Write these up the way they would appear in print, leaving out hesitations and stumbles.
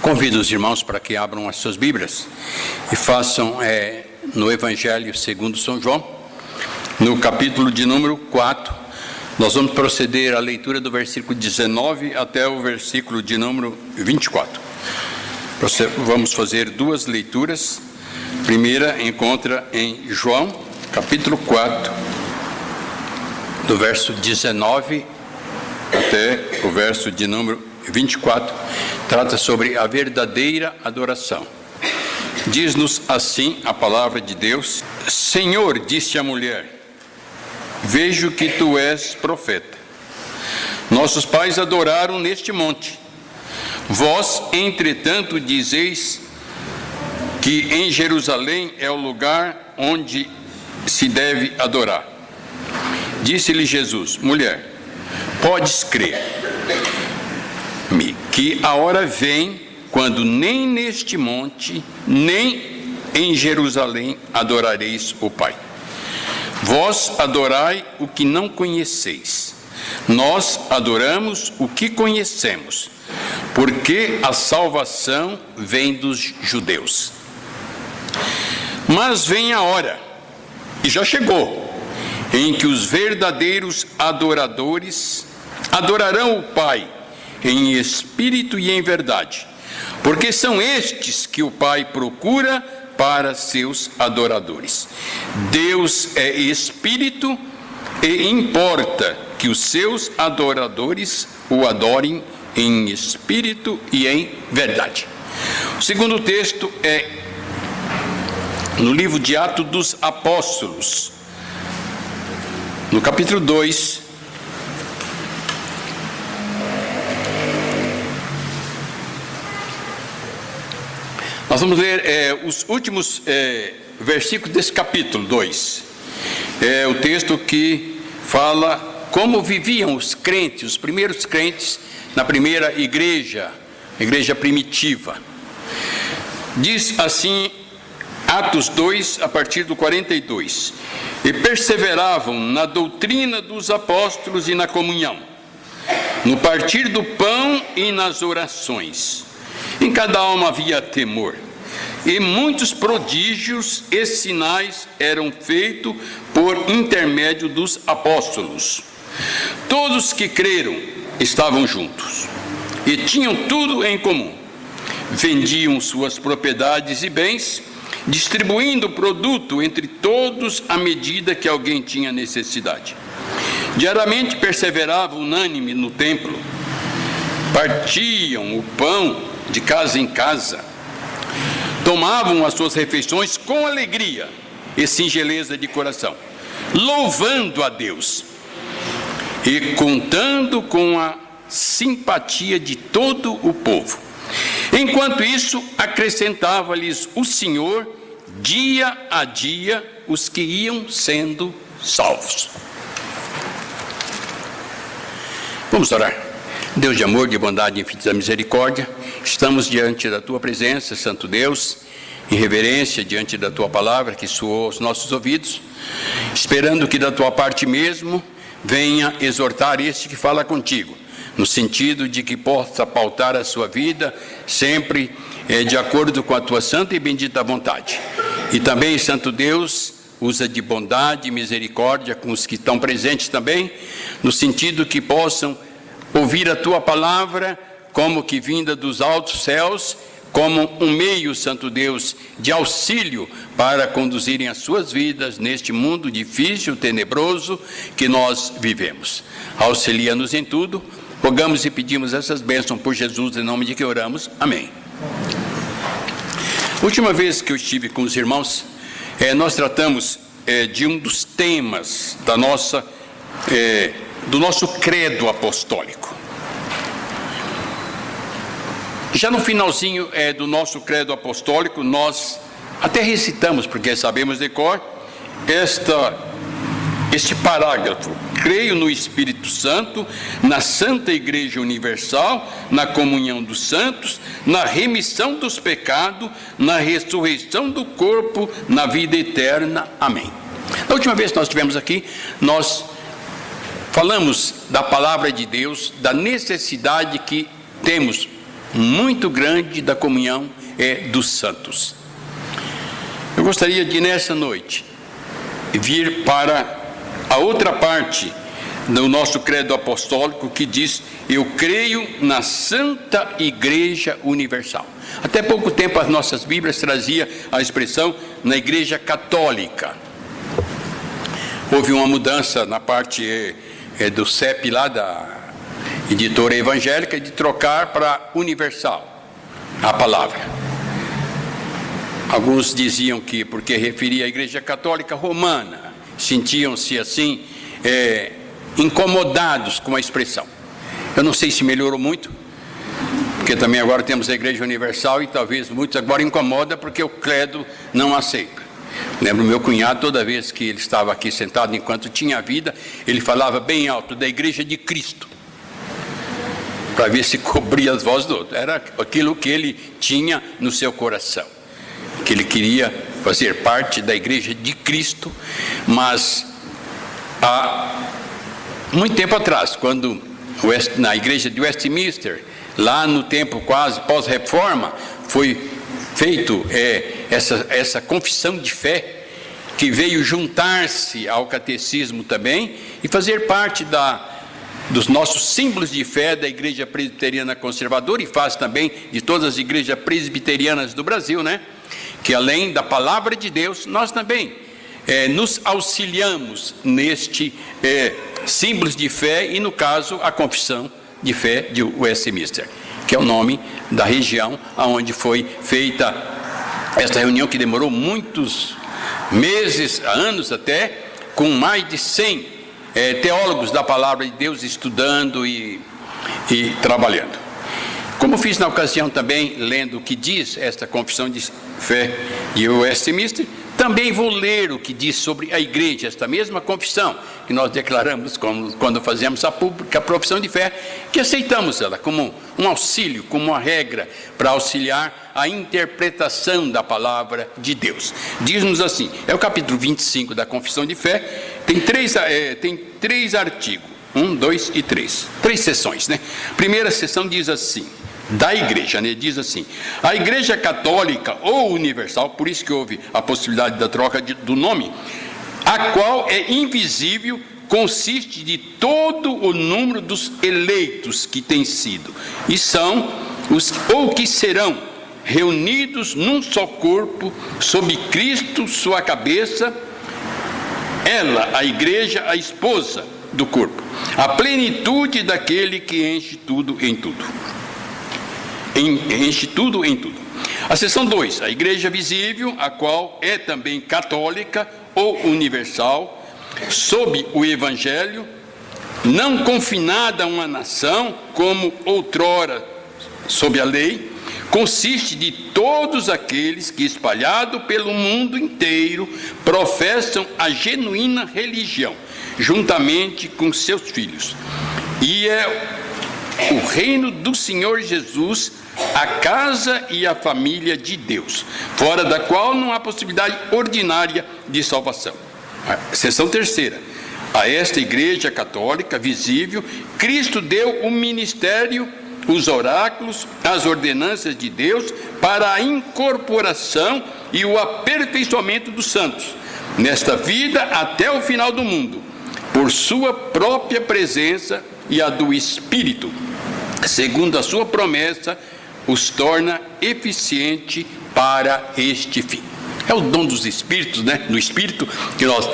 Convido os irmãos para que abram as suas Bíblias e façam no Evangelho segundo São João, no capítulo de número 4. Nós vamos proceder à leitura do versículo 19 até o versículo de número 24. Vamos fazer duas leituras. A primeira encontra em João, capítulo 4, do verso 19 até o verso de número 24, trata sobre a verdadeira adoração. Diz-nos assim a palavra de Deus: Senhor, disse a mulher, vejo que tu és profeta. Nossos pais adoraram neste monte. Vós, entretanto, dizeis que em Jerusalém é o lugar onde se deve adorar. Disse-lhe Jesus: mulher, podes crer-me que a hora vem quando nem neste monte, nem em Jerusalém adorareis o Pai. Vós adorai o que não conheceis. Nós adoramos o que conhecemos, porque a salvação vem dos judeus. Mas vem a hora, e já chegou, em que os verdadeiros adoradores adorarão o Pai em espírito e em verdade, porque são estes que o Pai procura para seus adoradores. Deus é espírito e importa que os seus adoradores o adorem em espírito e em verdade. O segundo texto é no livro de Atos dos Apóstolos, no capítulo 2, nós vamos ler os últimos versículos desse capítulo 2. É o texto que fala como viviam os crentes, os primeiros crentes, na primeira igreja, a igreja primitiva. Diz assim, Atos 2, a partir do 42. E perseveravam na doutrina dos apóstolos e na comunhão, no partir do pão e nas orações. Em cada alma havia temor, e muitos prodígios e sinais eram feitos por intermédio dos apóstolos. Todos que creram estavam juntos, e tinham tudo em comum. Vendiam suas propriedades e bens, distribuindo o produto entre todos à medida que alguém tinha necessidade. Diariamente perseveravam unânime no templo, partiam o pão de casa em casa, tomavam as suas refeições com alegria e singeleza de coração, louvando a Deus e contando com a simpatia de todo o povo. Enquanto isso, acrescentava-lhes o Senhor dia a dia os que iam sendo salvos. Vamos orar. Deus de amor, de bondade e infinita misericórdia, estamos diante da Tua presença, Santo Deus, em reverência diante da Tua palavra que soou aos nossos ouvidos, esperando que da Tua parte mesmo venha exortar este que fala contigo, no sentido de que possa pautar a sua vida sempre de acordo com a Tua santa e bendita vontade. E também, Santo Deus, usa de bondade e misericórdia com os que estão presentes também, no sentido que possam ouvir a Tua palavra como que vinda dos altos céus, como um meio, Santo Deus, de auxílio para conduzirem as suas vidas neste mundo difícil, tenebroso que nós vivemos. Auxilia-nos em tudo, rogamos e pedimos essas bênçãos por Jesus, em nome de que oramos. Amém. Última vez que eu estive com os irmãos, nós tratamos de um dos temas do nosso credo apostólico. Já no finalzinho do nosso credo apostólico, nós até recitamos, porque sabemos de cor, este parágrafo: creio no Espírito Santo, na Santa Igreja Universal, na comunhão dos santos, na remissão dos pecados, na ressurreição do corpo, na vida eterna. Amém. Na última vez que nós estivemos aqui, nós falamos da palavra de Deus, da necessidade que temos muito grande da comunhão dos santos. Eu gostaria de, nessa noite, vir para a outra parte do nosso credo apostólico, que diz: eu creio na Santa Igreja Universal. Até pouco tempo as nossas Bíblias traziam a expressão na Igreja Católica. Houve uma mudança na parte do CEP lá da editora evangélica, de trocar para universal a palavra. Alguns diziam que porque referia à Igreja Católica Romana, sentiam-se assim incomodados com a expressão. Eu não sei se melhorou muito, porque também agora temos a Igreja Universal e talvez muitos agora incomoda porque o credo não aceita. Lembro meu cunhado, toda vez que ele estava aqui sentado enquanto tinha vida, ele falava bem alto da Igreja de Cristo, para ver se cobria as vozes do outro. Era aquilo que ele tinha no seu coração, que ele queria fazer parte da Igreja de Cristo. Mas há muito tempo atrás, quando na Igreja de Westminster, lá no tempo quase pós-reforma, foi feito essa confissão de fé, que veio juntar-se ao catecismo também e fazer parte dos nossos símbolos de fé da Igreja Presbiteriana Conservadora, e faz também de todas as igrejas presbiterianas do Brasil, né? Que além da palavra de Deus, nós também nos auxiliamos neste símbolos de fé, e no caso a confissão de fé de Westminster, que é o nome da região onde foi feita esta reunião, que demorou muitos meses, anos até, com mais de 100 teólogos da palavra de Deus estudando e trabalhando. Como fiz na ocasião também, lendo o que diz esta confissão de fé de Westminster, também vou ler o que diz sobre a igreja, esta mesma confissão que nós declaramos quando fazemos a pública profissão de fé, que aceitamos ela como um auxílio, como uma regra para auxiliar a interpretação da palavra de Deus. Diz-nos assim, é o capítulo 25 da confissão de fé, tem três artigos, 1, 2 e 3, 3 sessões, né? Primeira sessão diz assim, da igreja, né? Diz assim: a Igreja Católica ou Universal, por isso que houve a possibilidade da troca do nome, a qual é invisível, consiste de todo o número dos eleitos que têm sido e são ou que serão reunidos num só corpo, sob Cristo sua cabeça, ela, a igreja, a esposa do corpo, a plenitude daquele que enche tudo em tudo. Enche tudo em tudo. A seção 2, a igreja visível, a qual é também católica ou universal, sob o evangelho, não confinada a uma nação, como outrora sob a lei, consiste de todos aqueles que, espalhado pelo mundo inteiro, professam a genuína religião, juntamente com seus filhos. E é o reino do Senhor Jesus, a casa e a família de Deus, fora da qual não há possibilidade ordinária de salvação. Seção 3ª. A esta igreja católica visível, Cristo deu o ministério, os oráculos, as ordenanças de Deus para a incorporação e o aperfeiçoamento dos santos, nesta vida até o final do mundo, por sua própria presença e a do Espírito, segundo a sua promessa, os torna eficiente para este fim. É o dom dos Espíritos, né? Do Espírito, que nós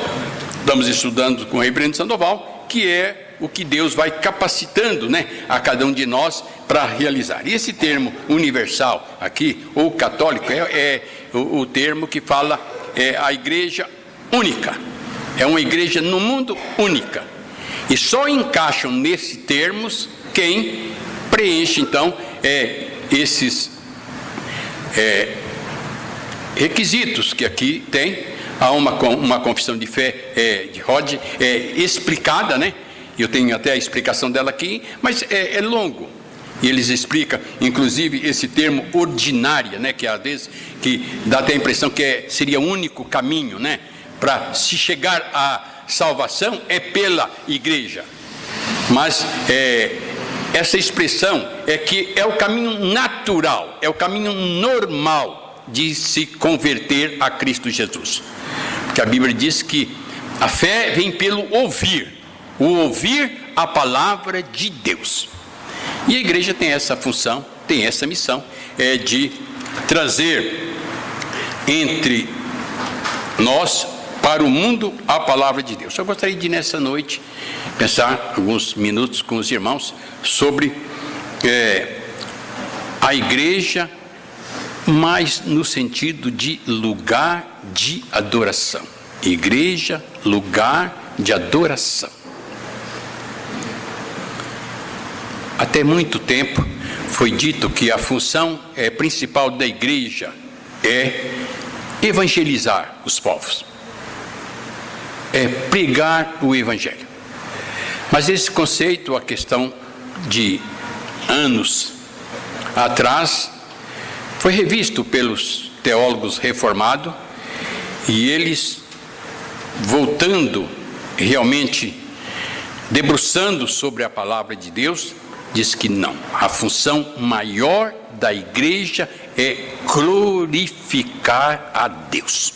estamos estudando com o Reverendo Sandoval, que é o que Deus vai capacitando, né, a cada um de nós para realizar. E esse termo universal aqui, ou católico, é o termo que fala a igreja única. É uma igreja no mundo única. E só encaixam nesse termos quem preenche, então, esses requisitos que aqui tem. Há uma confissão de fé de Rod explicada, né? Eu tenho até a explicação dela aqui, mas é longo. E eles explicam, inclusive, esse termo ordinária, né? Que às vezes que dá até a impressão que seria o único caminho, né? Para se chegar à salvação é pela igreja. Mas essa expressão é que é o caminho natural, é o caminho normal de se converter a Cristo Jesus. Porque a Bíblia diz que a fé vem pelo ouvir, o ouvir a palavra de Deus. E a igreja tem essa função, tem essa missão, é de trazer entre nós, para o mundo, a palavra de Deus. Eu gostaria de, nessa noite, pensar alguns minutos com os irmãos sobre a igreja, mas no sentido de lugar de adoração. Igreja, lugar de adoração. Até muito tempo foi dito que a função principal da igreja é evangelizar os povos, é pregar o evangelho. Mas esse conceito, a questão de anos atrás, foi revisto pelos teólogos reformados, e eles, voltando realmente, debruçando sobre a palavra de Deus, diz que não, a função maior da igreja é glorificar a Deus.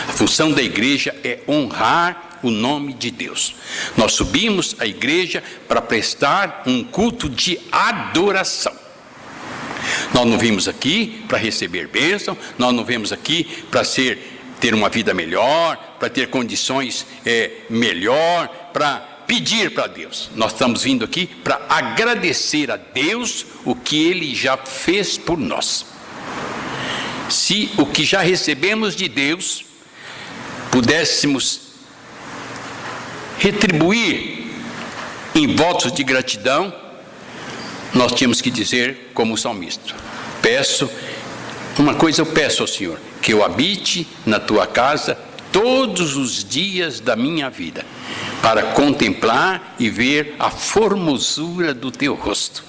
A função da igreja é honrar o nome de Deus. Nós subimos à igreja para prestar um culto de adoração. Nós não vimos aqui para receber bênção, nós não vimos aqui para ter uma vida melhor, para ter condições melhor, para pedir para Deus. Nós estamos vindo aqui para agradecer a Deus o que Ele já fez por nós. Se o que já recebemos de Deus pudéssemos retribuir em votos de gratidão, nós tínhamos que dizer como o salmista: uma coisa eu peço ao Senhor, que eu habite na tua casa todos os dias da minha vida, para contemplar e ver a formosura do teu rosto.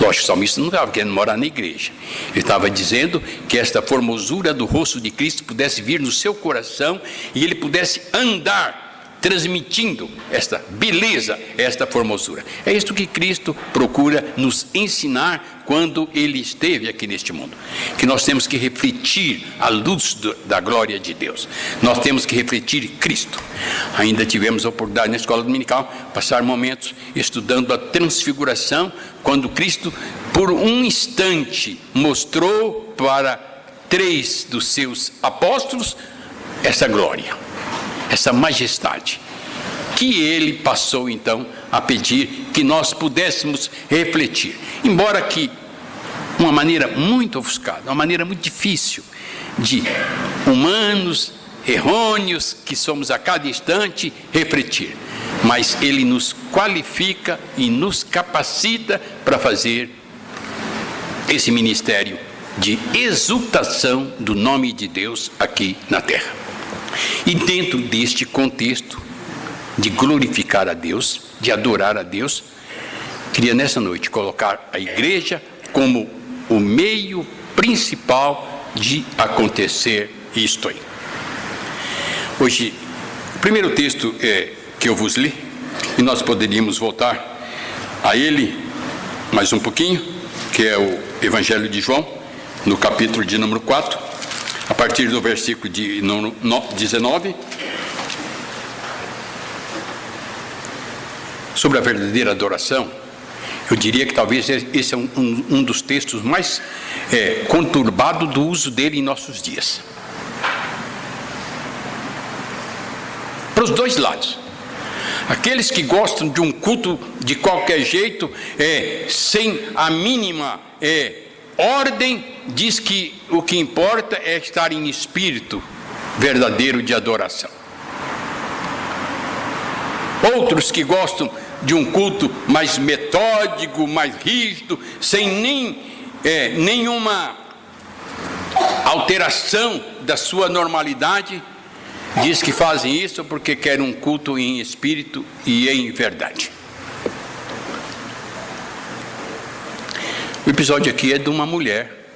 Lógico, o salmista não estava querendo morar na igreja. Ele estava dizendo que esta formosura do rosto de Cristo pudesse vir no seu coração e ele pudesse andar transmitindo esta beleza, esta formosura. É isto que Cristo procura nos ensinar quando Ele esteve aqui neste mundo. Que nós temos que refletir a luz da glória de Deus. Nós temos que refletir Cristo. Ainda tivemos a oportunidade na escola dominical passar momentos estudando a transfiguração, quando Cristo, por um instante, mostrou para 3 dos seus apóstolos essa glória, essa majestade, que ele passou então a pedir que nós pudéssemos refletir, embora que uma maneira muito ofuscada, uma maneira muito difícil, de humanos errôneos que somos a cada instante, refletir, mas ele nos qualifica e nos capacita para fazer esse ministério de exultação do nome de Deus aqui na terra. E dentro deste contexto de glorificar a Deus, de adorar a Deus, queria nessa noite colocar a igreja como o meio principal de acontecer isto aí. Hoje, o primeiro texto que eu vos li, e nós poderíamos voltar a ele mais um pouquinho, que é o Evangelho de João, no capítulo de número 4, a partir do versículo de 19, sobre a verdadeira adoração. Eu diria que talvez esse é um dos textos mais conturbados do uso dele em nossos dias. Para os dois lados. Aqueles que gostam de um culto de qualquer jeito, sem a mínima ordem, diz que o que importa é estar em espírito verdadeiro de adoração. Outros que gostam de um culto mais metódico, mais rígido, sem nenhuma alteração da sua normalidade, diz que fazem isso porque querem um culto em espírito e em verdade. O episódio aqui é de uma mulher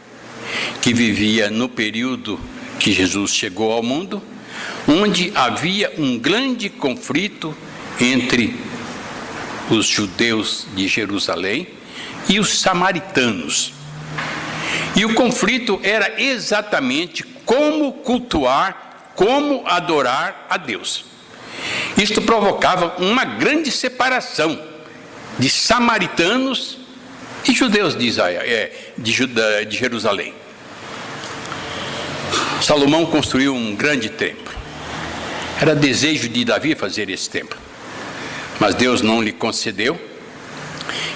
que vivia no período que Jesus chegou ao mundo, onde havia um grande conflito entre os judeus de Jerusalém e os samaritanos. E o conflito era exatamente como cultuar, como adorar a Deus. Isto provocava uma grande separação de samaritanos e judeus de Jerusalém. Salomão construiu um grande templo. Era desejo de Davi fazer esse templo, mas Deus não lhe concedeu.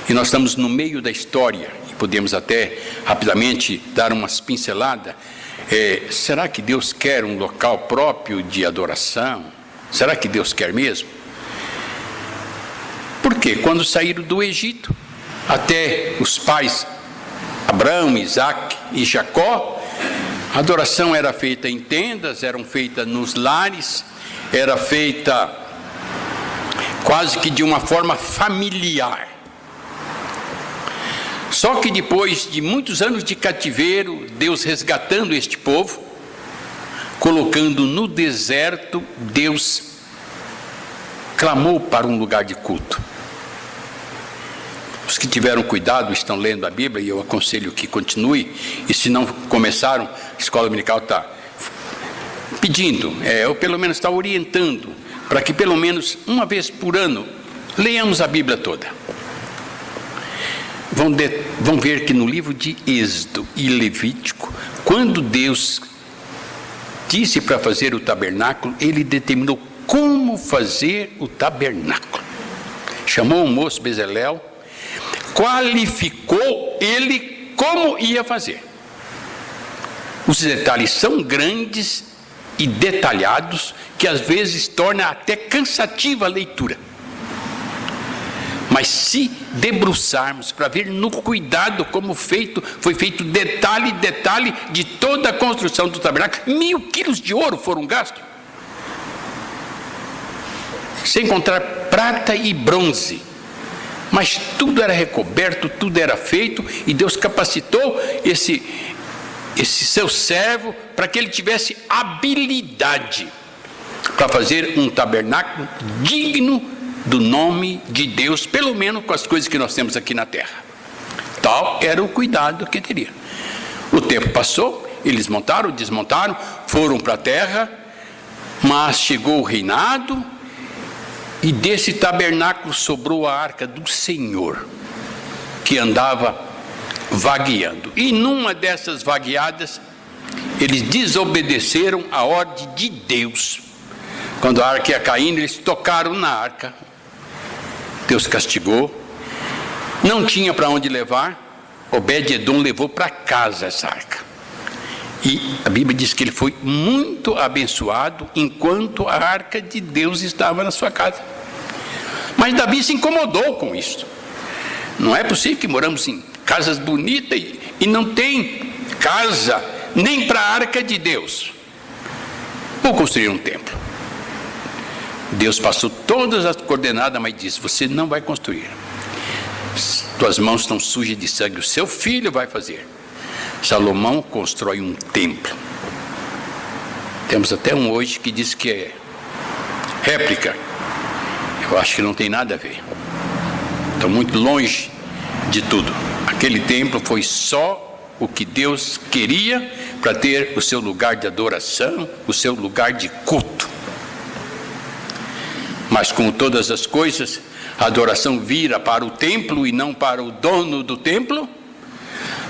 E nós estamos no meio da história e podemos até rapidamente dar umas pinceladas. Será que Deus quer um local próprio de adoração? Será que Deus quer mesmo? Porque quando saíram do Egito, até os pais Abraão, Isaac e Jacó, a adoração era feita em tendas, eram feitas nos lares, era feita quase que de uma forma familiar. Só que depois de muitos anos de cativeiro, Deus resgatando este povo, colocando no deserto, Deus clamou para um lugar de culto. Os que tiveram cuidado estão lendo a Bíblia, e eu aconselho que continue, e se não começaram, a escola dominical está pedindo, ou pelo menos está orientando, para que pelo menos uma vez por ano, leiamos a Bíblia toda. Vão ver que no livro de Êxodo e Levítico, quando Deus disse para fazer o tabernáculo, ele determinou como fazer o tabernáculo. Chamou o moço Bezalel, qualificou ele como ia fazer. Os detalhes são grandes e detalhados, que às vezes torna até cansativa a leitura. Mas se debruçarmos para ver no cuidado como foi feito detalhe de toda a construção do tabernáculo, 1000 quilos de ouro foram gastos, sem contar prata e bronze. Mas tudo era recoberto, tudo era feito, e Deus capacitou esse seu servo para que ele tivesse habilidade para fazer um tabernáculo digno do nome de Deus, pelo menos com as coisas que nós temos aqui na terra. Tal era o cuidado que teria. O tempo passou, eles montaram, desmontaram, foram para a terra, mas chegou o reinado, e desse tabernáculo sobrou a arca do Senhor, que andava vagueando. E numa dessas vagueadas, eles desobedeceram a ordem de Deus. Quando a arca ia caindo, eles tocaram na arca. Deus castigou. Não tinha para onde levar. Obed-edom levou para casa essa arca. E a Bíblia diz que ele foi muito abençoado enquanto a arca de Deus estava na sua casa. Mas Davi se incomodou com isso. Não é possível que moramos em casas bonitas e não tem casa nem para a arca de Deus. Vou construir um templo. Deus passou todas as coordenadas, mas disse: você não vai construir. Tuas mãos estão sujas de sangue, o seu filho vai fazer. Salomão constrói um templo. Temos até um hoje que diz que é réplica. Eu acho que não tem nada a ver. Estou muito longe de tudo. Aquele templo foi só o que Deus queria para ter o seu lugar de adoração, o seu lugar de culto. Mas como todas as coisas, a adoração vira para o templo e não para o dono do templo.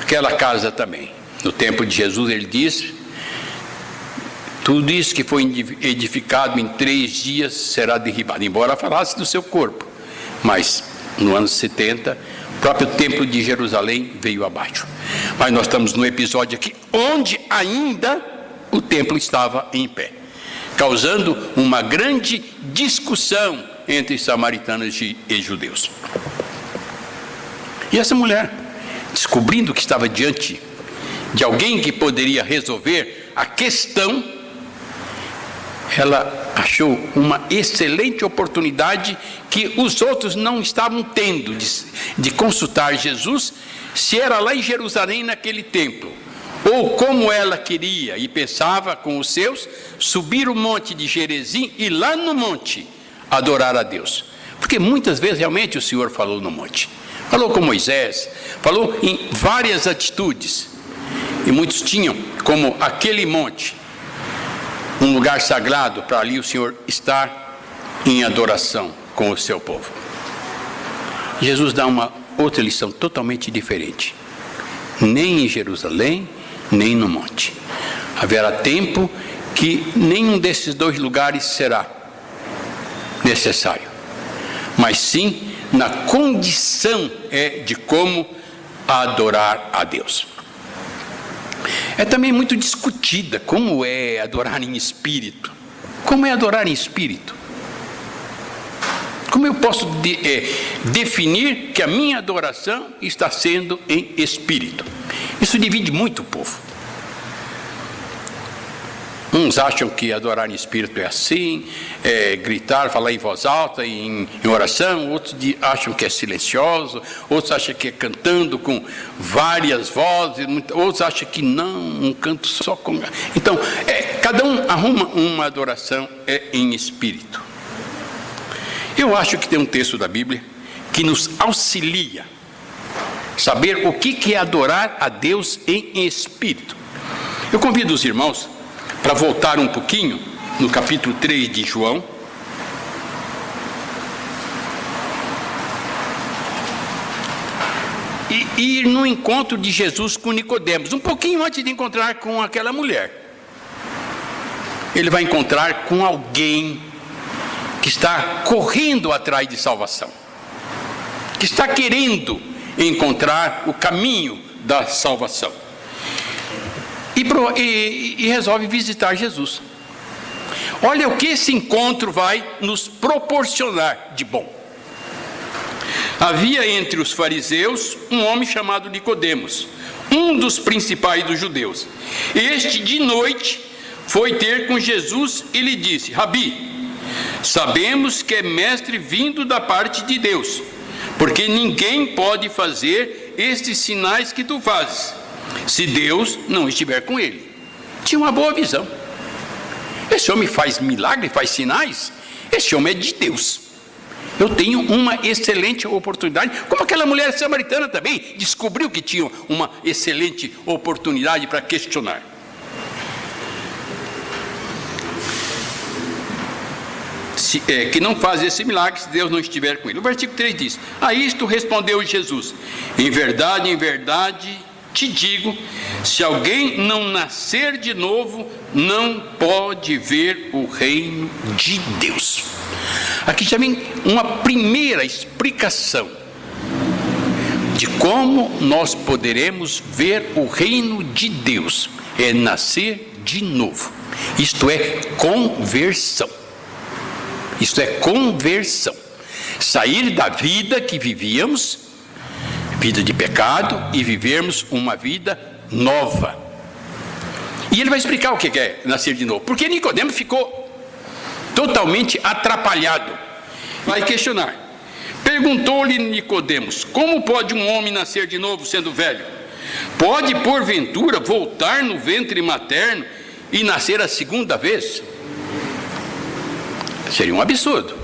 Aquela casa também. No tempo de Jesus ele diz: tudo isso que foi edificado em 3 dias será derribado. Embora falasse do seu corpo, mas no ano 70 o próprio templo de Jerusalém veio abaixo. Mas nós estamos no episódio aqui onde ainda o templo estava em pé, causando uma grande discussão entre samaritanos e judeus. E essa mulher, descobrindo que estava diante de alguém que poderia resolver a questão, ela achou uma excelente oportunidade que os outros não estavam tendo de consultar Jesus, se era lá em Jerusalém naquele templo, ou como ela queria e pensava com os seus, subir o monte de Gerizim e lá no monte adorar a Deus. Porque muitas vezes realmente o Senhor falou no monte. Falou com Moisés, falou em várias atitudes. E muitos tinham como aquele monte um lugar sagrado para ali o Senhor estar em adoração com o seu povo. Jesus dá uma outra lição totalmente diferente. Nem em Jerusalém, nem no monte. Haverá tempo que nenhum desses dois lugares será necessário. Mas sim na condição de como adorar a Deus. É também muito discutida como é adorar em espírito. Como é adorar em espírito? Como eu posso definir que a minha adoração está sendo em espírito? Isso divide muito o povo. Uns acham que adorar em espírito é assim, gritar, falar em voz alta, em oração. Outros acham que é silencioso. Outros acham que é cantando com várias vozes. Outros acham que não, um canto só com... Então, cada um arruma uma adoração em espírito. Eu acho que tem um texto da Bíblia que nos auxilia a saber o que é adorar a Deus em espírito. Eu convido os irmãos para voltar um pouquinho no capítulo 3 de João. E ir no encontro de Jesus com Nicodemos, um pouquinho antes de encontrar com aquela mulher. Ele vai encontrar com alguém que está correndo atrás de salvação, que está querendo encontrar o caminho da salvação. E resolve visitar Jesus. Olha o que esse encontro vai nos proporcionar de bom. Havia entre os fariseus um homem chamado Nicodemos, um dos principais dos judeus. Este de noite foi ter com Jesus e lhe disse: Rabi, sabemos que é mestre vindo da parte de Deus, porque ninguém pode fazer estes sinais que tu fazes, se Deus não estiver com ele. Tinha uma boa visão. Esse homem faz milagre, faz sinais. Esse homem é de Deus. Eu tenho uma excelente oportunidade, como aquela mulher samaritana também descobriu que tinha uma excelente oportunidade para questionar. Que não faz esse milagre se Deus não estiver com ele. O versículo 3 diz: a isto respondeu Jesus: em verdade, te digo, se alguém não nascer de novo, não pode ver o reino de Deus. Aqui já vem uma primeira explicação de como nós poderemos ver o reino de Deus. É nascer de novo. Isto é conversão. Isto é conversão. Sair da vida que vivíamos, vida de pecado, e vivermos uma vida nova. E ele vai explicar o que é nascer de novo. Porque Nicodemos ficou totalmente atrapalhado. Vai questionar. Perguntou-lhe Nicodemos: como pode um homem nascer de novo sendo velho? Pode porventura voltar no ventre materno e nascer a segunda vez? Seria um absurdo.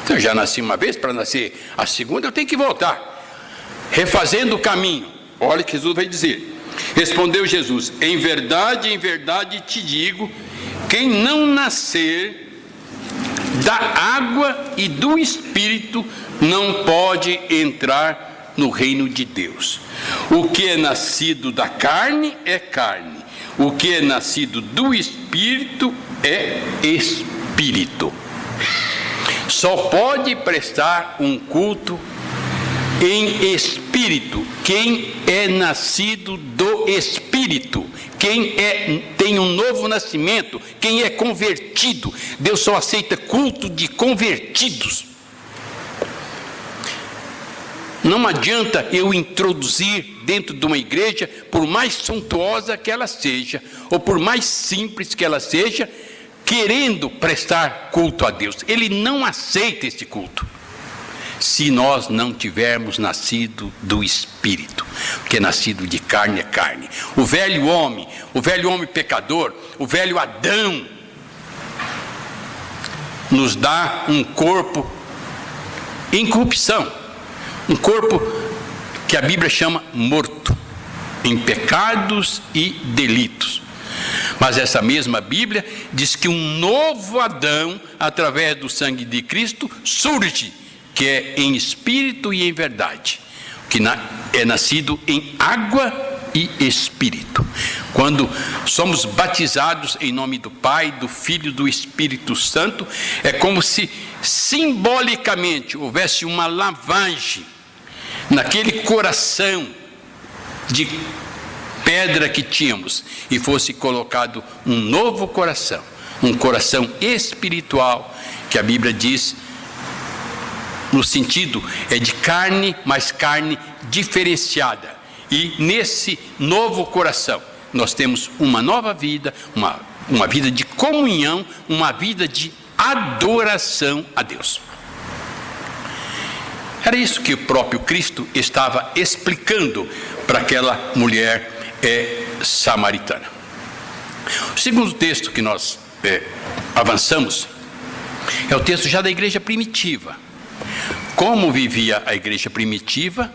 Então, eu já nasci uma vez, para nascer a segunda eu tenho que voltar, refazendo o caminho. Olha o que Jesus vai dizer. Respondeu Jesus: em verdade te digo, quem não nascer da água e do Espírito não pode entrar no reino de Deus. O que é nascido da carne é carne, o que é nascido do Espírito é Espírito. Só pode prestar um culto em espírito quem é nascido do Espírito, quem tem um novo nascimento, quem é convertido. Deus só aceita culto de convertidos. Não adianta eu introduzir dentro de uma igreja, por mais suntuosa que ela seja, ou por mais simples que ela seja, querendo prestar culto a Deus. Ele não aceita esse culto se nós não tivermos nascido do Espírito, porque nascido de carne é carne. O velho homem pecador, o velho Adão, nos dá um corpo em corrupção, um corpo que a Bíblia chama morto, em pecados e delitos. Mas essa mesma Bíblia diz que um novo Adão, através do sangue de Cristo, surge, que é em espírito e em verdade, que é nascido em água e espírito. Quando somos batizados em nome do Pai, do Filho e do Espírito Santo, é como se simbolicamente houvesse uma lavagem naquele coração de pedra que tínhamos e fosse colocado um novo coração, um coração espiritual, que a Bíblia diz no sentido é de carne, mas carne diferenciada. E nesse novo coração nós temos uma nova vida, uma vida de comunhão, uma vida de adoração a Deus. Era isso que o próprio Cristo estava explicando para aquela mulher samaritana. O segundo texto que nós avançamos é o texto já da igreja primitiva. Como vivia a igreja primitiva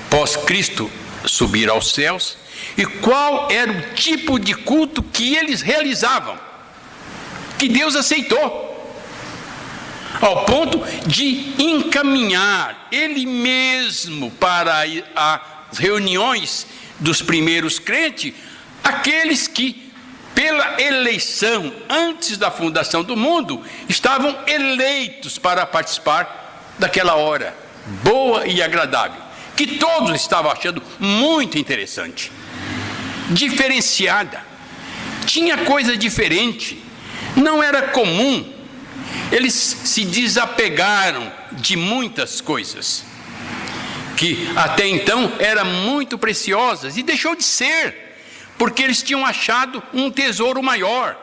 pós Cristo subir aos céus e qual era o tipo de culto que eles realizavam, que Deus aceitou, ao ponto de encaminhar Ele mesmo para as reuniões dos primeiros crentes, aqueles que, pela eleição, antes da fundação do mundo, estavam eleitos para participar daquela hora boa e agradável, que todos estavam achando muito interessante, diferenciada, tinha coisa diferente, não era comum. Eles se desapegaram de muitas coisas que até então eram muito preciosas e deixou de ser, porque eles tinham achado um tesouro maior.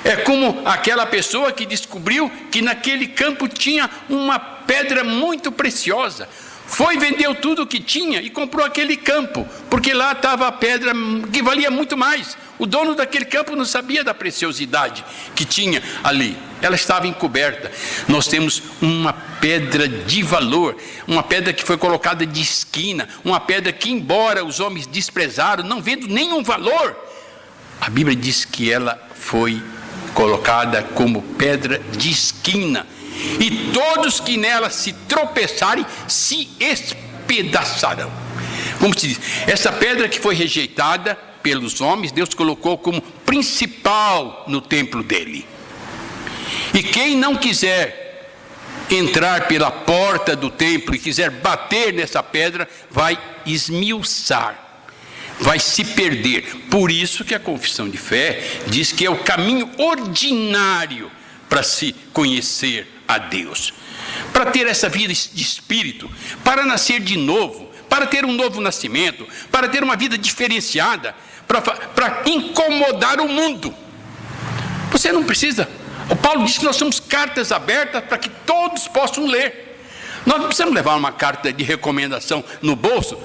É como aquela pessoa que descobriu que naquele campo tinha uma pedra muito preciosa, foi, vendeu tudo o que tinha e comprou aquele campo, porque lá estava a pedra que valia muito mais. O dono daquele campo não sabia da preciosidade que tinha ali, ela estava encoberta. Nós temos uma pedra de valor, uma pedra que foi colocada de esquina, uma pedra que, embora os homens desprezaram, não vendo nenhum valor, a Bíblia diz que ela foi colocada como pedra de esquina, e todos que nela se tropeçarem se espedaçarão. Como se diz, essa pedra que foi rejeitada pelos homens, Deus colocou como principal no templo dele. E quem não quiser entrar pela porta do templo e quiser bater nessa pedra, vai esmiuçar, vai se perder. Por isso que a confissão de fé diz que é o caminho ordinário para se conhecer a Deus, para ter essa vida de espírito, para nascer de novo, para ter um novo nascimento, para ter uma vida diferenciada, para incomodar o mundo. Você não precisa. O Paulo diz que nós somos cartas abertas para que todos possam ler. Nós não precisamos levar uma carta de recomendação no bolso.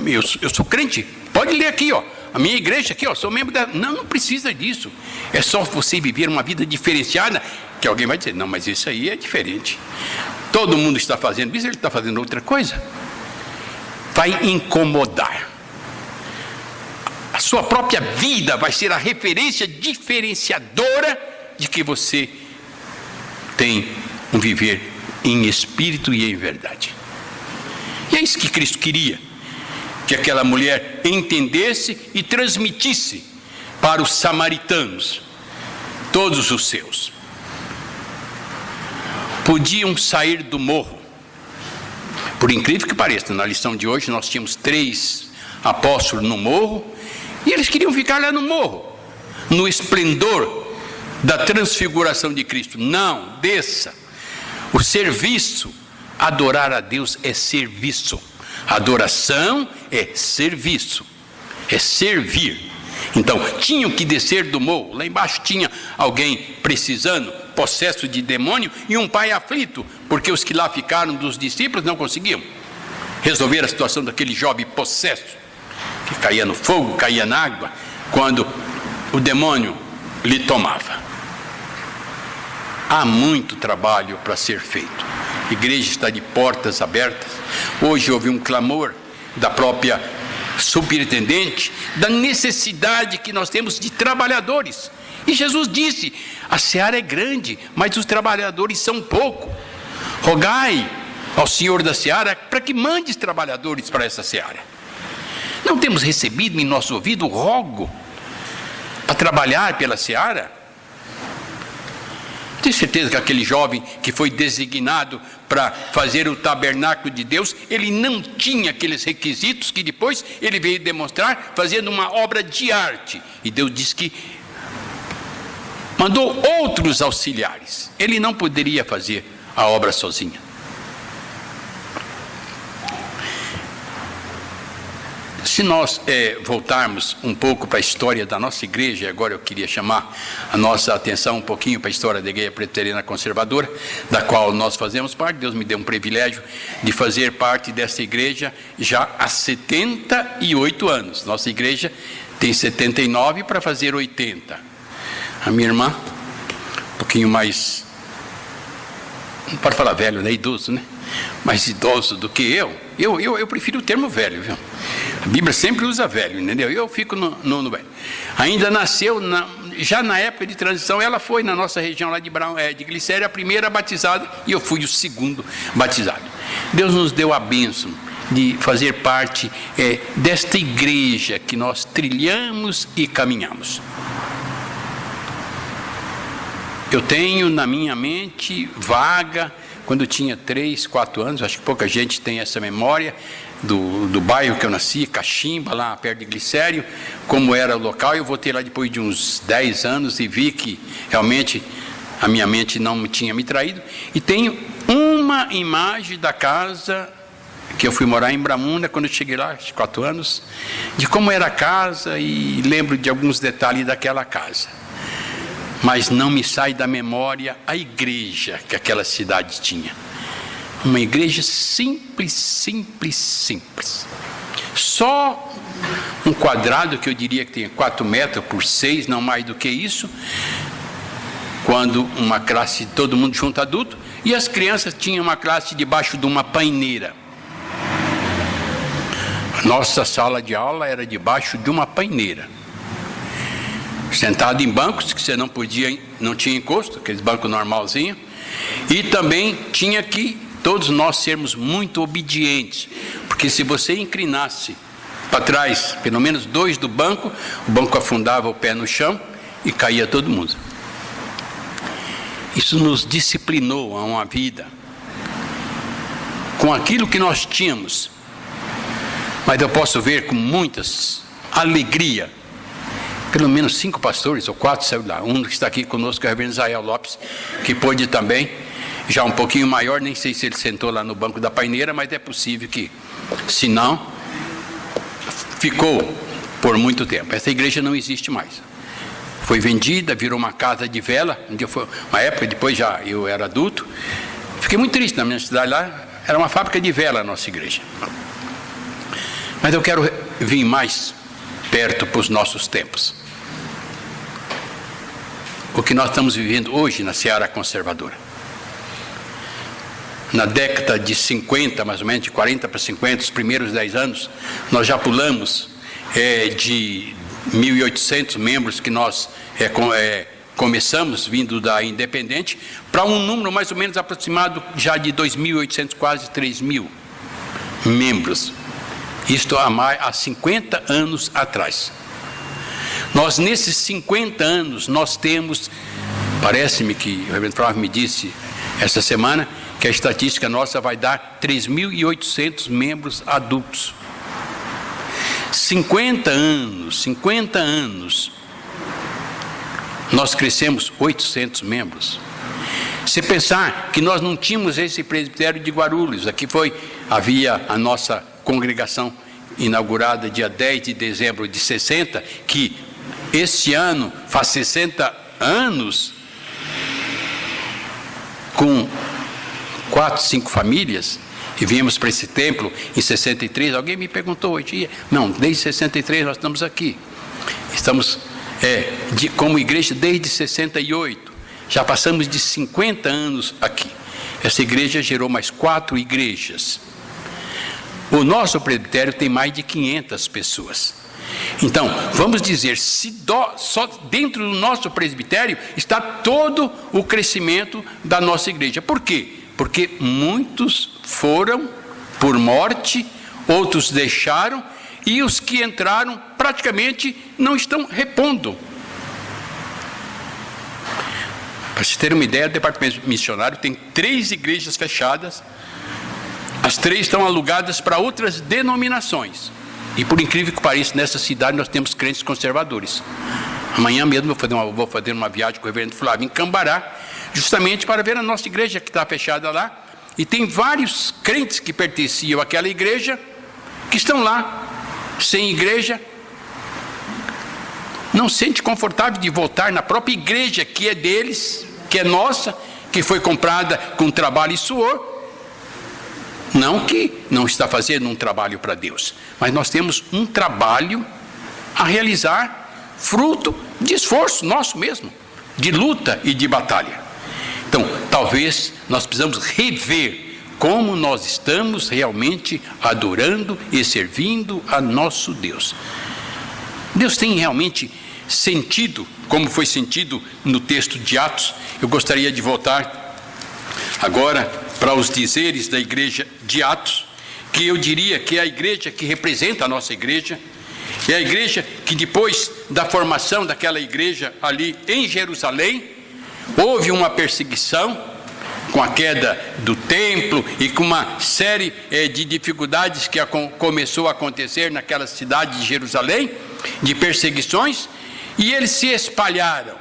Eu sou crente, pode ler aqui, a minha igreja aqui, sou membro da... Não precisa disso. É só você viver uma vida diferenciada, que alguém vai dizer, não, mas isso aí é diferente. Todo mundo está fazendo isso, ele está fazendo outra coisa. Vai incomodar. A sua própria vida vai ser a referência diferenciadora de que você tem um viver em espírito e em verdade. E é isso que Cristo queria, que aquela mulher entendesse e transmitisse para os samaritanos, todos os seus. Podiam sair do morro. Por incrível que pareça, na lição de hoje nós tínhamos 3 apóstolos no morro, e eles queriam ficar lá no morro, no esplendor da transfiguração de Cristo. Não, desça. O serviço, adorar a Deus é serviço. Adoração é serviço, é servir. Então, tinham que descer do morro. Lá embaixo tinha alguém precisando, possesso de demônio, e um pai aflito, porque os que lá ficaram dos discípulos não conseguiam resolver a situação daquele jovem possesso, que caía no fogo, caía na água, quando o demônio lhe tomava. Há muito trabalho para ser feito. igreja está de portas abertas. Hoje houve um clamor da própria superintendente, da necessidade que nós temos de trabalhadores. E Jesus disse: a seara é grande, mas os trabalhadores são pouco. Rogai ao Senhor da seara para que mande trabalhadores para essa seara. Não temos recebido em nosso ouvido o rogo para trabalhar pela seara? Tenho certeza que aquele jovem que foi designado para fazer o tabernáculo de Deus, ele não tinha aqueles requisitos que depois ele veio demonstrar fazendo uma obra de arte. E Deus disse que mandou outros auxiliares. Ele não poderia fazer a obra sozinho. Se nós voltarmos um pouco para a história da nossa igreja, agora eu queria chamar a nossa atenção um pouquinho para a história da Igreja Presbiteriana Conservadora, da qual nós fazemos parte. Deus me deu um privilégio de fazer parte dessa igreja já há 78 anos. Nossa igreja tem 79 para fazer 80. A minha irmã, um pouquinho mais, não pode falar velho, né? Idoso, né? Mais idoso do que eu prefiro o termo velho, viu? A Bíblia sempre usa velho, entendeu? Eu fico no velho. Ainda nasceu, já na época de transição, ela foi na nossa região lá de Glicéria, a primeira batizada, e eu fui o segundo batizado. Deus nos deu a bênção de fazer parte desta igreja que nós trilhamos e caminhamos. Eu tenho na minha mente vaga, quando eu tinha 3, 4 anos, acho que pouca gente tem essa memória, do bairro que eu nasci, Cachimba, lá perto de Glicério, como era o local. Eu voltei lá depois de uns 10 anos e vi que realmente a minha mente não tinha me traído. E tenho uma imagem da casa que eu fui morar em Bramunda, quando eu cheguei lá, 4 anos, de como era a casa, e lembro de alguns detalhes daquela casa. Mas não me sai da memória a igreja que aquela cidade tinha. Uma igreja simples, simples, simples. Só um quadrado que eu diria que tem 4 metros por 6, não mais do que isso. Quando uma classe, todo mundo junto adulto, e as crianças tinham uma classe debaixo de uma paineira. Nossa sala de aula era debaixo de uma paineira. Sentado em bancos que você não tinha encosto, aqueles bancos normalzinhos. E também tinha que todos nós sermos muito obedientes, porque se você inclinasse para trás, pelo menos 2 do banco, o banco afundava o pé no chão e caía todo mundo. Isso nos disciplinou a uma vida com aquilo que nós tínhamos. Mas eu posso ver com muitas alegria, pelo menos 5 pastores ou 4 saiu lá. Um que está aqui conosco é o reverendo Israel Lopes, que pôde também, já um pouquinho maior, nem sei se ele sentou lá no banco da paineira, mas é possível que, se não, ficou por muito tempo. Essa igreja não existe mais. Foi vendida, virou uma casa de vela. Uma época, depois já eu era adulto. Fiquei muito triste na minha cidade lá, era uma fábrica de vela a nossa igreja. Mas eu quero vir mais perto para os nossos tempos. O que nós estamos vivendo hoje na seara conservadora. Na década de 50, mais ou menos, de 40 para 50, os primeiros 10 anos, nós já pulamos de 1.800 membros que nós começamos, vindo da Independente, para um número mais ou menos aproximado já de 2.800, quase 3.000 membros. Isto há 50 anos atrás. Nós, nesses 50 anos, nós temos, parece-me que o reverendo Flávio me disse essa semana, que a estatística nossa vai dar 3.800 membros adultos. 50 anos, nós crescemos 800 membros. Se pensar que nós não tínhamos esse presbitério de Guarulhos, havia a nossa congregação inaugurada dia 10 de dezembro de 60, que este ano faz 60 anos, com 4, 5 famílias, e viemos para esse templo em 63. Alguém me perguntou hoje, não, desde 63 nós estamos aqui. Estamos como igreja desde 68. Já passamos de 50 anos aqui. Essa igreja gerou mais 4 igrejas. O nosso presbitério tem mais de 500 pessoas. Então, vamos dizer, só dentro do nosso presbitério está todo o crescimento da nossa igreja. Por quê? Porque muitos foram por morte, outros deixaram, e os que entraram praticamente não estão repondo. Para vocês terem uma ideia, o departamento missionário tem 3 igrejas fechadas. As 3 estão alugadas para outras denominações. E por incrível que pareça, nessa cidade nós temos crentes conservadores. Amanhã mesmo vou fazer uma viagem com o reverendo Flávio em Cambará, justamente para ver a nossa igreja que está fechada lá. E tem vários crentes que pertenciam àquela igreja, que estão lá, sem igreja. Não se sente confortável de voltar na própria igreja que é deles, que é nossa, que foi comprada com trabalho e suor. Não que não está fazendo um trabalho para Deus, mas nós temos um trabalho a realizar, fruto de esforço nosso mesmo, de luta e de batalha. Então, talvez nós precisamos rever como nós estamos realmente adorando e servindo a nosso Deus. Deus tem realmente sentido, como foi sentido no texto de Atos. Eu gostaria de voltar agora para os dizeres da igreja de Atos, que eu diria que é a igreja que representa a nossa igreja, é a igreja que depois da formação daquela igreja ali em Jerusalém, houve uma perseguição com a queda do templo e com uma série de dificuldades que começou a acontecer naquela cidade de Jerusalém, de perseguições, e eles se espalharam.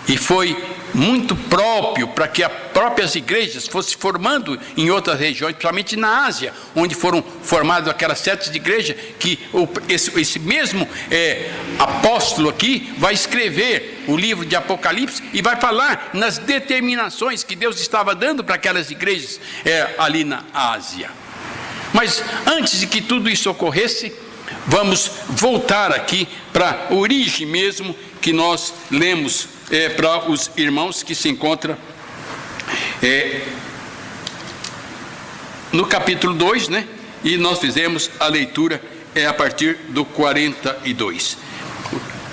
E foi muito próprio para que as próprias igrejas fossem formando em outras regiões, principalmente na Ásia, onde foram formadas aquelas setas de igreja, que esse mesmo apóstolo aqui vai escrever o livro de Apocalipse e vai falar nas determinações que Deus estava dando para aquelas igrejas ali na Ásia. Mas antes de que tudo isso ocorresse, vamos voltar aqui para a origem mesmo que nós lemos para os irmãos, que se encontra no capítulo 2, né? E nós fizemos a leitura a partir do 42.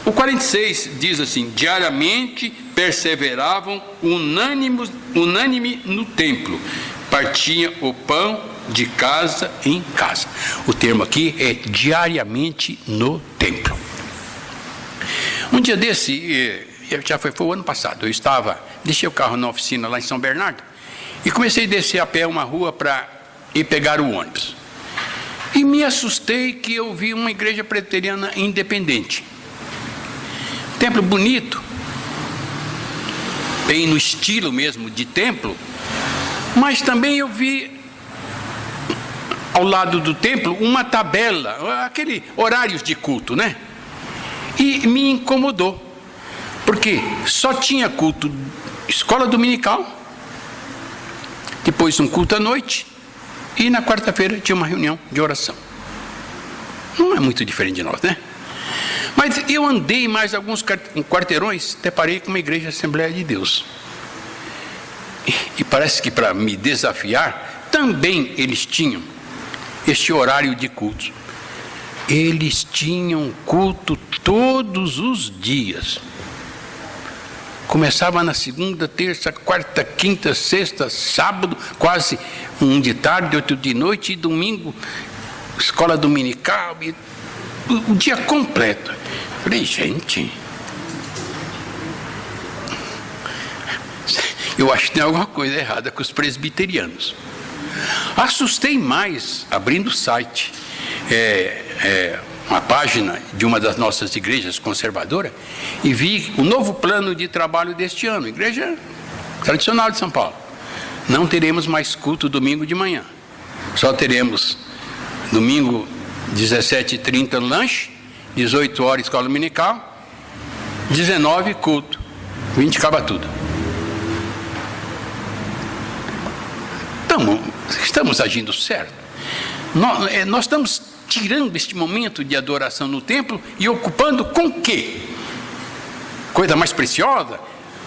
O 46 diz assim: diariamente perseveravam unânime no templo, partiam o pão de casa em casa. O termo aqui é diariamente no templo. Um dia desse, foi o ano passado, deixei o carro na oficina lá em São Bernardo e comecei a descer a pé uma rua para ir pegar o ônibus. E me assustei que eu vi uma igreja presbiteriana independente. Templo bonito, bem no estilo mesmo de templo, mas também eu vi ao lado do templo uma tabela, aquele horários de culto, né? E me incomodou, porque só tinha culto, escola dominical, depois um culto à noite, e na quarta-feira tinha uma reunião de oração. Não é muito diferente de nós, né? Mas eu andei mais alguns quarteirões, deparei com uma igreja Assembleia de Deus. E parece que para me desafiar, também eles tinham este horário de culto. Eles tinham culto todos os dias. Começava na segunda, terça, quarta, quinta, sexta, sábado, quase um de tarde, outro de noite, e domingo, escola dominical, e o dia completo. Falei, gente, eu acho que tem alguma coisa errada com os presbiterianos. Assustei mais abrindo o site, uma página de uma das nossas igrejas conservadoras, e vi o novo plano de trabalho deste ano, igreja tradicional de São Paulo. Não teremos mais culto domingo de manhã, só teremos domingo 17h30 lanche, 18 horas escola dominical, 19 culto, 20 acaba tudo. Estamos agindo certo. Nós estamos tirando este momento de adoração no templo e ocupando com o quê? Coisa mais preciosa?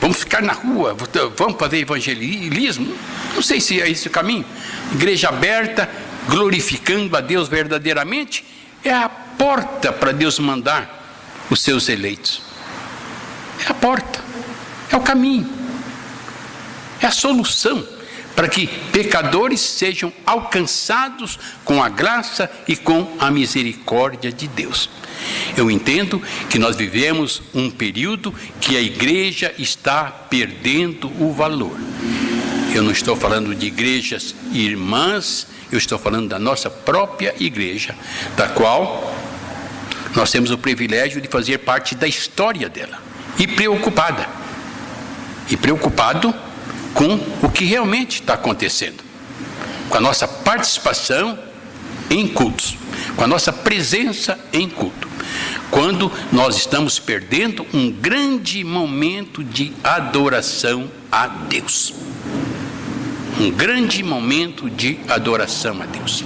vamos ficar na rua, vamos fazer evangelismo. Não sei se é esse o caminho. Igreja aberta, glorificando a Deus verdadeiramente, é a porta para Deus mandar os seus eleitos. É a porta, é o caminho, é a solução para que pecadores sejam alcançados com a graça e com a misericórdia de Deus. Eu entendo que nós vivemos um período que a igreja está perdendo o valor. Eu não estou falando de igrejas irmãs, eu estou falando da nossa própria igreja, da qual nós temos o privilégio de fazer parte da história dela. E preocupado com o que realmente está acontecendo, com a nossa participação em cultos, com a nossa presença em culto, quando nós estamos perdendo um grande momento de adoração a Deus. Um grande momento de adoração a Deus.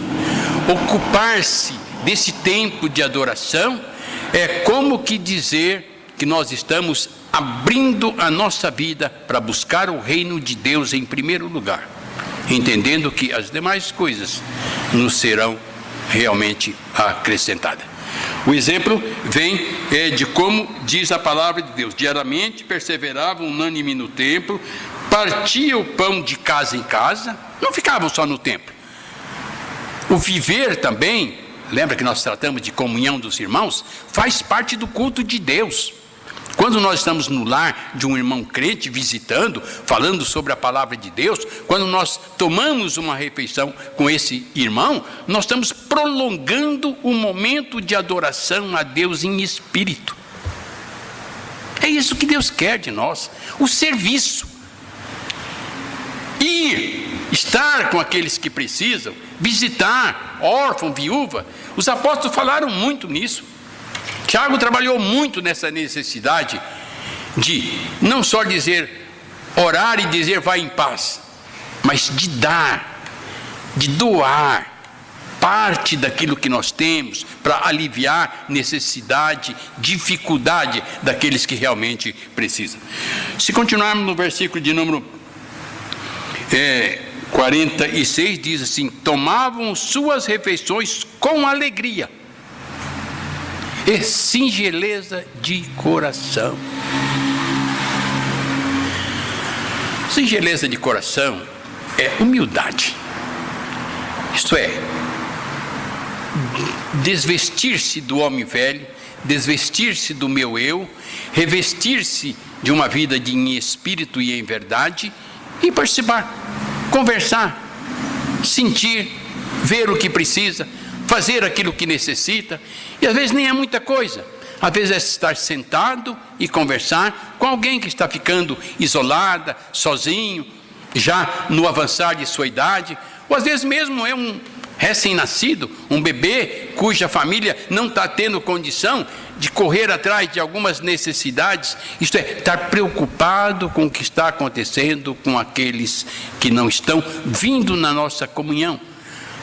Ocupar-se desse tempo de adoração é como que dizer que nós estamos abrindo a nossa vida para buscar o reino de Deus em primeiro lugar, entendendo que as demais coisas nos serão realmente acrescentadas. O exemplo vem de como diz a palavra de Deus: diariamente perseveravam unânime no templo, partiam o pão de casa em casa, não ficavam só no templo. O viver também, lembra que nós tratamos de comunhão dos irmãos, faz parte do culto de Deus. Quando nós estamos no lar de um irmão crente, visitando, falando sobre a palavra de Deus, quando nós tomamos uma refeição com esse irmão, nós estamos prolongando o momento de adoração a Deus em espírito. É isso que Deus quer de nós, o serviço. Ir, estar com aqueles que precisam, visitar, órfão, viúva. Os apóstolos falaram muito nisso. Tiago trabalhou muito nessa necessidade de não só dizer, orar e dizer vai em paz, mas de dar, de doar parte daquilo que nós temos para aliviar necessidade, dificuldade daqueles que realmente precisam. Se continuarmos no versículo de número 46, diz assim: tomavam suas refeições com alegria e singeleza de coração. Singeleza de coração é humildade. Isto é, desvestir-se do homem velho, desvestir-se do meu eu, revestir-se de uma vida em espírito e em verdade, e participar, conversar, sentir, ver o que precisa, fazer aquilo que necessita. E às vezes nem é muita coisa, às vezes é estar sentado e conversar com alguém que está ficando isolada, sozinho, já no avançar de sua idade, ou às vezes mesmo é um recém-nascido, um bebê cuja família não está tendo condição de correr atrás de algumas necessidades. Isto é, estar preocupado com o que está acontecendo com aqueles que não estão vindo na nossa comunhão.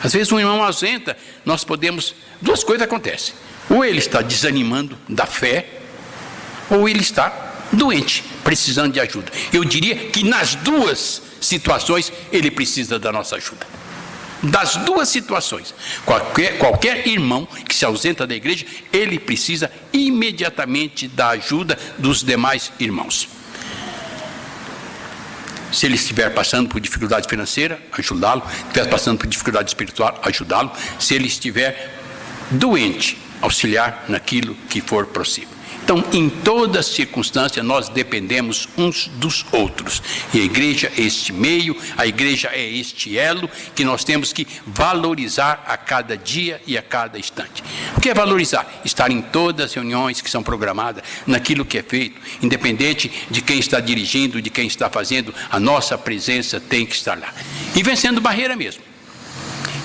Às vezes um irmão ausenta, nós podemos, duas coisas acontecem: ou ele está desanimando da fé, ou ele está doente, precisando de ajuda. Eu diria que nas duas situações ele precisa da nossa ajuda. Das duas situações, qualquer irmão que se ausenta da igreja, ele precisa imediatamente da ajuda dos demais irmãos. Se ele estiver passando por dificuldade financeira, ajudá-lo. Se estiver passando por dificuldade espiritual, ajudá-lo. Se ele estiver doente, auxiliar naquilo que for possível. Então, em toda circunstância, nós dependemos uns dos outros. E a igreja é este meio, a igreja é este elo que nós temos que valorizar a cada dia e a cada instante. O que é valorizar? Estar em todas as reuniões que são programadas, naquilo que é feito, independente de quem está dirigindo, de quem está fazendo, a nossa presença tem que estar lá. E vencendo barreira mesmo.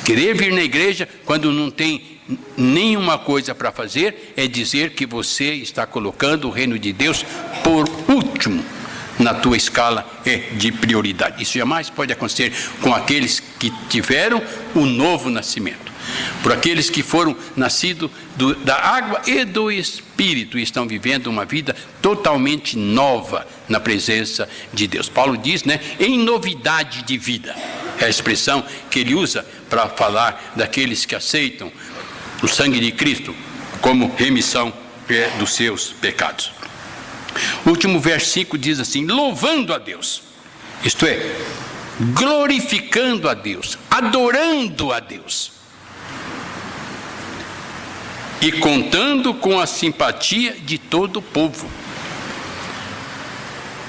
Querer vir na igreja quando não tem nenhuma coisa para fazer é dizer que você está colocando o reino de Deus por último na tua escala de prioridade. Isso jamais pode acontecer com aqueles que tiveram o novo nascimento. por aqueles que foram nascidos da água e do Espírito e estão vivendo uma vida totalmente nova na presença de Deus. Paulo diz, em novidade de vida. É a expressão que ele usa para falar daqueles que aceitam o sangue de Cristo como remissão dos seus pecados. O último versículo diz assim: louvando a Deus, isto é, glorificando a Deus, adorando a Deus, e contando com a simpatia de todo o povo.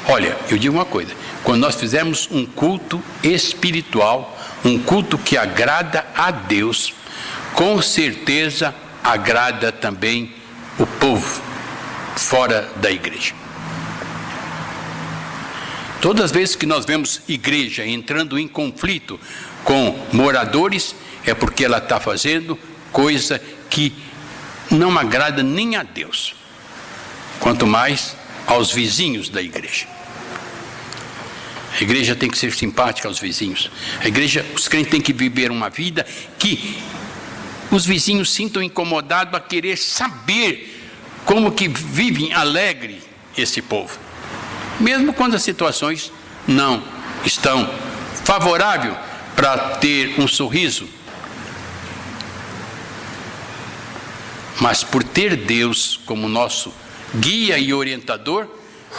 Olha, eu digo uma coisa: quando nós fizermos um culto espiritual, um culto que agrada a Deus, com certeza agrada também o povo fora da igreja. Todas as vezes que nós vemos igreja entrando em conflito com moradores, é porque ela está fazendo coisa que não agrada nem a Deus, quanto mais aos vizinhos da igreja. A igreja tem que ser simpática aos vizinhos. A igreja, os crentes têm que viver uma vida que os vizinhos sintam incomodados a querer saber como que vivem alegre esse povo, mesmo quando as situações não estão favoráveis para ter um sorriso. Mas por ter Deus como nosso guia e orientador,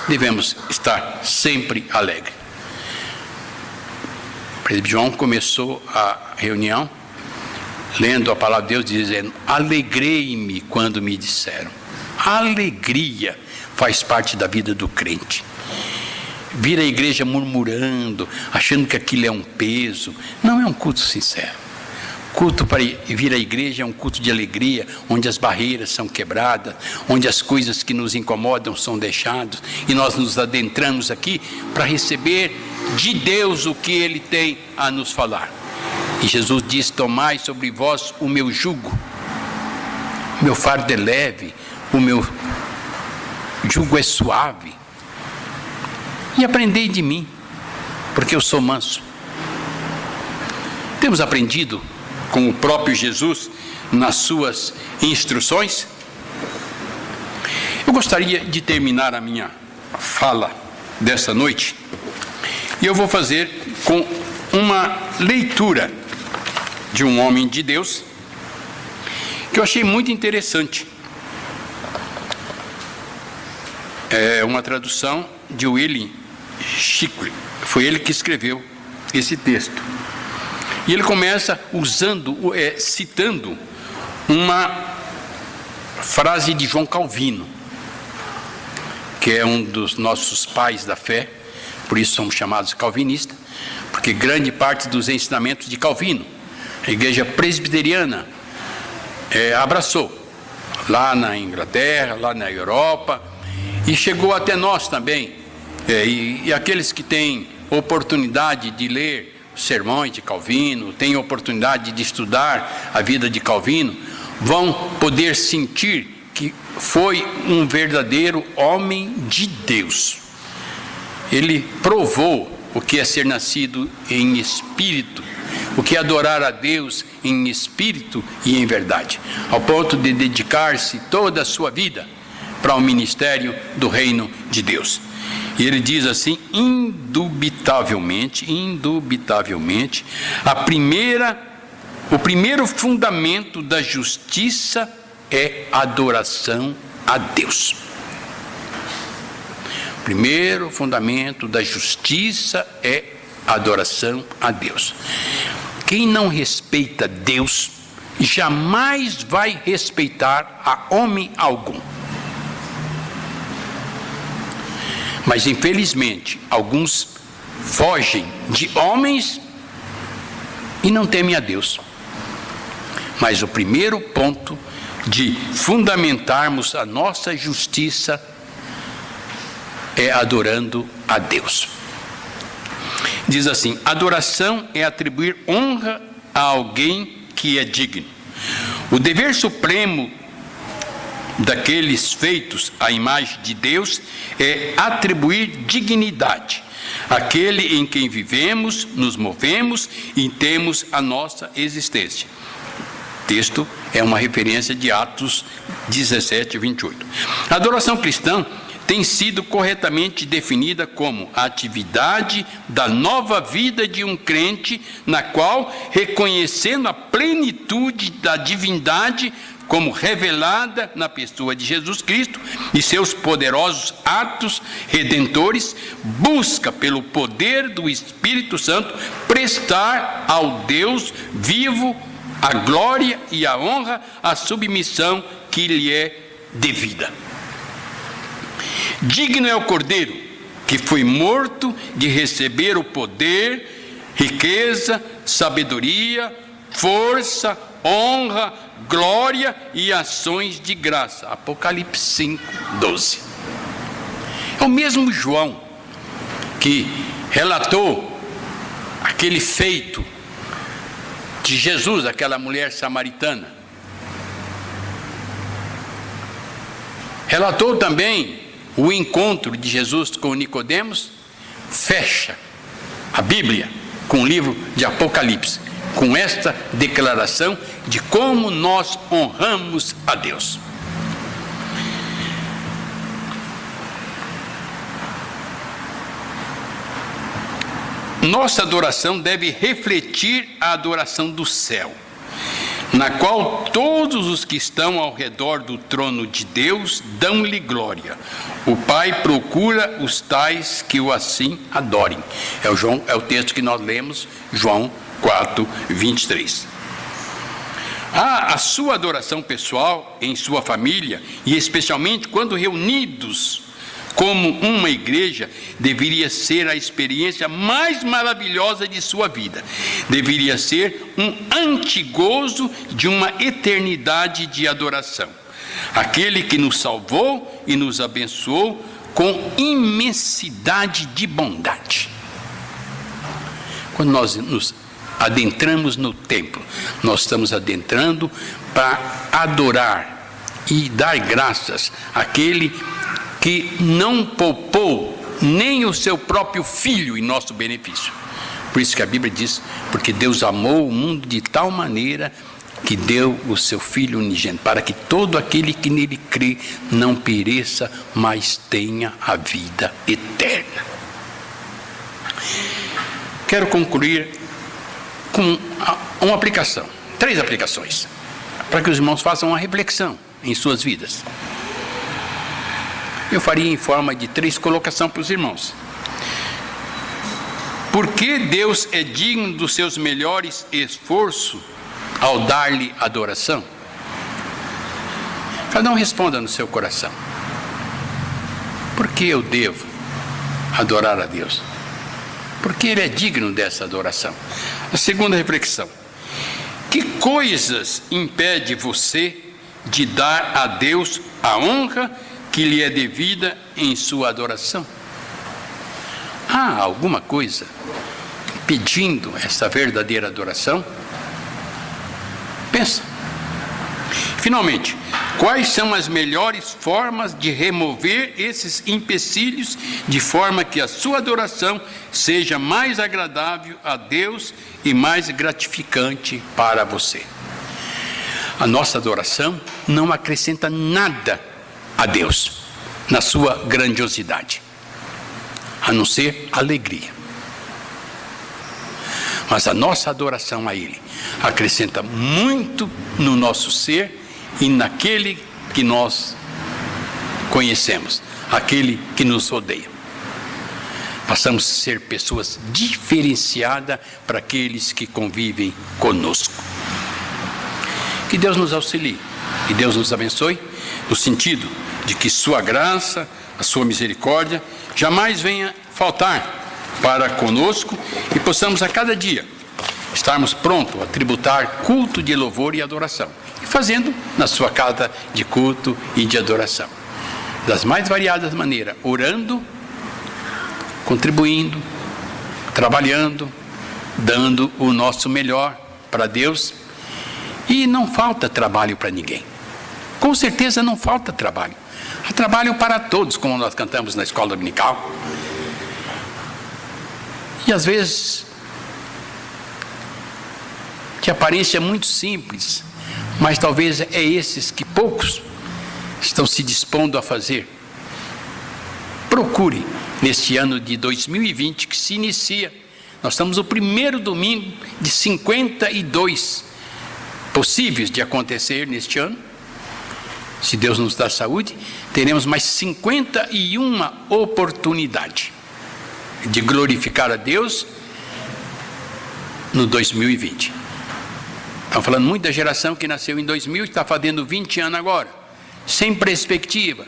devemos estar sempre alegres. O presbítero João começou a reunião lendo a palavra de Deus, dizendo: alegrei-me quando me disseram. A alegria faz parte da vida do crente. Vir à igreja murmurando, achando que aquilo é um peso, não é um culto sincero. Culto para vir à igreja é um culto de alegria, onde as barreiras são quebradas, onde as coisas que nos incomodam são deixadas, e nós nos adentramos aqui para receber de Deus o que Ele tem a nos falar. E Jesus diz: tomai sobre vós o meu jugo, o meu fardo é leve, o meu jugo é suave, e aprendei de mim, porque eu sou manso. Temos aprendido com o próprio Jesus nas suas instruções? Eu gostaria de terminar a minha fala desta noite, e eu vou fazer com uma leitura de um homem de Deus que eu achei muito interessante. É uma tradução de William Shipley, foi ele que escreveu esse texto. E ele começa citando uma frase de João Calvino, que é um dos nossos pais da fé, por isso somos chamados calvinistas, porque grande parte dos ensinamentos de Calvino, a igreja presbiteriana abraçou, lá na Inglaterra, lá na Europa, e chegou até nós também. E aqueles que têm oportunidade de ler sermões de Calvino, têm oportunidade de estudar a vida de Calvino, vão poder sentir que foi um verdadeiro homem de Deus. Ele provou o que é ser nascido em espírito, o que é adorar a Deus em espírito e em verdade, ao ponto de dedicar-se toda a sua vida para o ministério do reino de Deus. E ele diz assim: indubitavelmente, o primeiro fundamento da justiça é adoração a Deus. O primeiro fundamento da justiça é adoração a Deus. Quem não respeita Deus, jamais vai respeitar a homem algum. Mas infelizmente, alguns fogem de homens e não temem a Deus. Mas o primeiro ponto de fundamentarmos a nossa justiça é adorando a Deus. Diz assim: adoração é atribuir honra a alguém que é digno. O dever supremo daqueles feitos à imagem de Deus é atribuir dignidade àquele em quem vivemos, nos movemos e temos a nossa existência. texto é uma referência de Atos 17, 28. A adoração cristã tem sido corretamente definida como a atividade da nova vida de um crente, na qual, reconhecendo a plenitude da divindade como revelada na pessoa de Jesus Cristo e seus poderosos atos redentores, busca, pelo poder do Espírito Santo, prestar ao Deus vivo a glória e a honra, a submissão que lhe é devida. Digno é o Cordeiro, que foi morto, de receber o poder, riqueza, sabedoria, força, honra, glória e ações de graça. Apocalipse 5, 12. É o mesmo João que relatou aquele feito de Jesus, aquela mulher samaritana. Relatou também o encontro de Jesus com Nicodemos. Fecha a Bíblia com o livro de Apocalipse, com esta declaração de como nós honramos a Deus. Nossa adoração deve refletir a adoração do céu, na qual todos os que estão ao redor do trono de Deus dão-lhe glória. O Pai procura os tais que o assim adorem. É o texto que nós lemos, João 4, 23. A sua adoração pessoal, em sua família, e especialmente quando reunidos como uma igreja, deveria ser a experiência mais maravilhosa de sua vida. Deveria ser um antigozo de uma eternidade de adoração. Aquele que nos salvou e nos abençoou com imensidade de bondade. Quando nós nos adentramos no templo, nós estamos adentrando para adorar e dar graças àquele que não poupou nem o seu próprio filho em nosso benefício. Por isso que a Bíblia diz: porque Deus amou o mundo de tal maneira que deu o seu Filho unigênito, para que todo aquele que nele crê não pereça, mas tenha a vida eterna. Quero concluir com uma aplicação, 3 aplicações, para que os irmãos façam uma reflexão em suas vidas. Eu faria em forma de 3 colocações para os irmãos. Por que Deus é digno dos seus melhores esforços ao dar-lhe adoração? Cada um responda no seu coração. Por que eu devo adorar a Deus? Porque Ele é digno dessa adoração. A segunda reflexão: que coisas impede você de dar a Deus a honra que lhe é devida em sua adoração? Há alguma coisa impedindo essa verdadeira adoração? Pensa. Finalmente, quais são as melhores formas de remover esses empecilhos de forma que a sua adoração seja mais agradável a Deus e mais gratificante para você? A nossa adoração não acrescenta nada a Deus na sua grandiosidade, a não ser alegria. Mas a nossa adoração a Ele acrescenta muito no nosso ser e naquele que nós conhecemos, aquele que nos rodeia. Passamos a ser pessoas diferenciadas para aqueles que convivem conosco. Que Deus nos auxilie, que Deus nos abençoe, no sentido de que sua graça, a sua misericórdia, jamais venha faltar para conosco e possamos a cada dia estarmos prontos a tributar culto de louvor e adoração, e fazendo na sua casa de culto e de adoração, das mais variadas maneiras, orando, contribuindo, trabalhando, dando o nosso melhor para Deus. E não falta trabalho para ninguém, com certeza não falta trabalho. Há trabalho para todos, como nós cantamos na escola dominical. E às vezes, de aparência muito simples, mas talvez é esses que poucos estão se dispondo a fazer. Procure, neste ano de 2020 que se inicia, nós estamos no primeiro domingo de 52 possíveis de acontecer neste ano. Se Deus nos dá saúde, teremos mais 51 oportunidades de glorificar a Deus no 2020. Estamos falando muito da geração que nasceu em 2000 e está fazendo 20 anos agora, sem perspectiva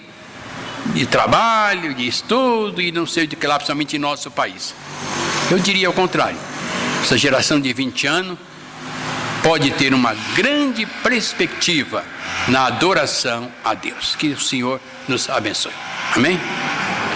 de trabalho, de estudo e não sei de que lá, principalmente em nosso país. Eu diria ao contrário, essa geração de 20 anos pode ter uma grande perspectiva na adoração a Deus. Que o Senhor nos abençoe. Amém?